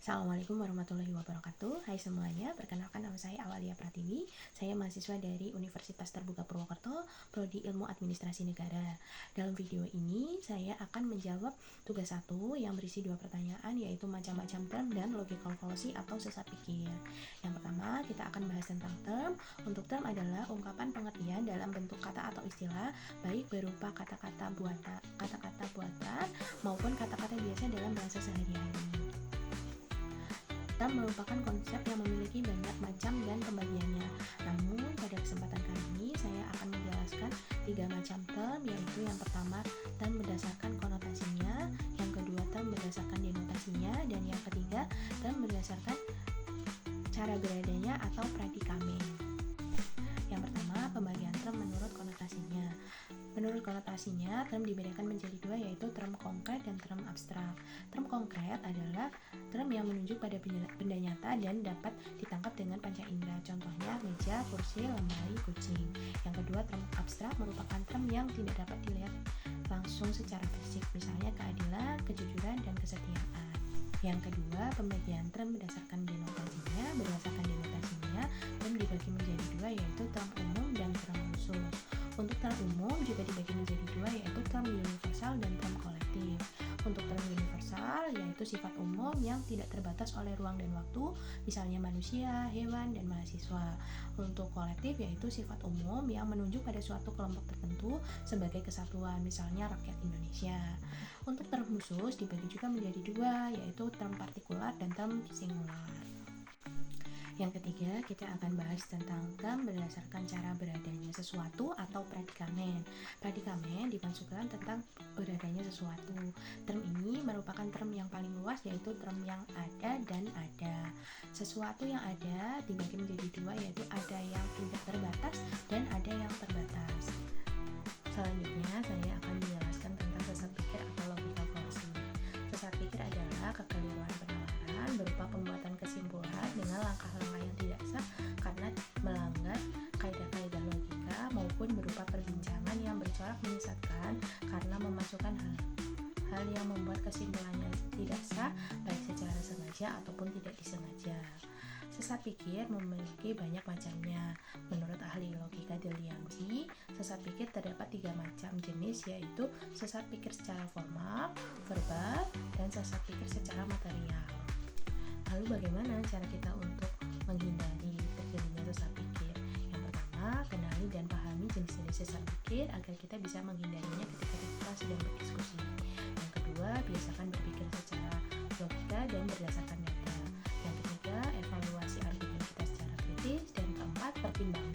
Assalamualaikum warahmatullahi wabarakatuh. Hai semuanya, perkenalkan nama saya Awalia Pratiwi. Saya mahasiswa dari Universitas Terbuka Purwokerto, Prodi Ilmu Administrasi Negara. Dalam video ini, saya akan menjawab tugas 1 yang berisi 2 pertanyaan, yaitu macam-macam term dan logical fallacy atau sesat pikir. Yang pertama, kita akan bahas tentang term. Untuk term adalah ungkapan pengertian dalam bentuk kata atau istilah, baik berupa kata-kata buatan maupun kata-kata biasa dalam bahasa sehari-hari. Term merupakan konsep yang memiliki banyak macam dan pembagiannya. Namun, pada kesempatan kali ini saya akan menjelaskan 3 macam term, yaitu yang pertama term berdasarkan konotasinya, yang kedua term berdasarkan denotasinya, dan yang ketiga term berdasarkan cara beradanya atau predikamen. Yang pertama, pembagian term menurut konotasinya. Menurut konotasinya, term dibedakan menjadi 2, yaitu term konkret dan term abstrak. Term konkret adalah term yang menunjuk pada benda nyata dan dapat ditangkap dengan panca indera. Contohnya meja, kursi, lemari, kucing. Yang kedua, term abstrak merupakan term yang tidak dapat dilihat langsung secara fisik, misalnya keadilan, kejujuran, dan kesetiaan. Yang kedua, pembagian term berdasarkan denotasinya. Berdasarkan denotasinya, term dibagi menjadi 2, yaitu term umum dan term khusus. Untuk term umum juga dibagi menjadi 2, yaitu term universal dan term kolektif. Untuk term universal yaitu sifat umum yang tidak terbatas oleh ruang dan waktu, misalnya manusia, hewan, dan mahasiswa. Untuk kolektif yaitu sifat umum yang menunjuk pada suatu kelompok tertentu sebagai kesatuan, misalnya rakyat Indonesia. Untuk term khusus dibagi juga menjadi 2, yaitu term partikular dan term singular. Yang ketiga, kita akan bahas tentang term berdasarkan cara beradanya sesuatu atau predikamen. Predikamen dimaksudkan tentang beradanya sesuatu. Term ini merupakan term yang paling luas, yaitu term yang ada dan ada. Sesuatu yang ada dibagi menjadi 2, yaitu ada yang tidak terbatas dan ada yang terbatas. Selanjutnya, saya akan menjelaskan tentang sesat pikir atau logical fallacy. Sesat pikir adalah kekeliruan penalaran berupa pembuatan kesimpulan dengan langkah-langkah yang tidak sah karena melanggar kaidah-kaidah logika, maupun berupa perbincangan yang bercorak menyesatkan karena memasukkan hal yang membuat kesimpulannya tidak sah, baik secara sengaja ataupun tidak disengaja. Sesat pikir memiliki banyak macamnya. Menurut ahli logika Deliangji, sesat pikir terdapat 3 macam jenis, yaitu sesat pikir secara formal, verbal, dan sesat pikir secara material. Lalu bagaimana cara kita untuk menghindari terjadinya sesat pikir? Yang pertama, kenali dan pahami jenis-jenis sesat pikir agar kita bisa menghindarinya ketika kita sedang berdiskusi. Yang kedua, biasakan berpikir secara logika dan berdasarkan data. Yang ketiga, evaluasi argumen kita secara kritis. Dan keempat, pertimbangkan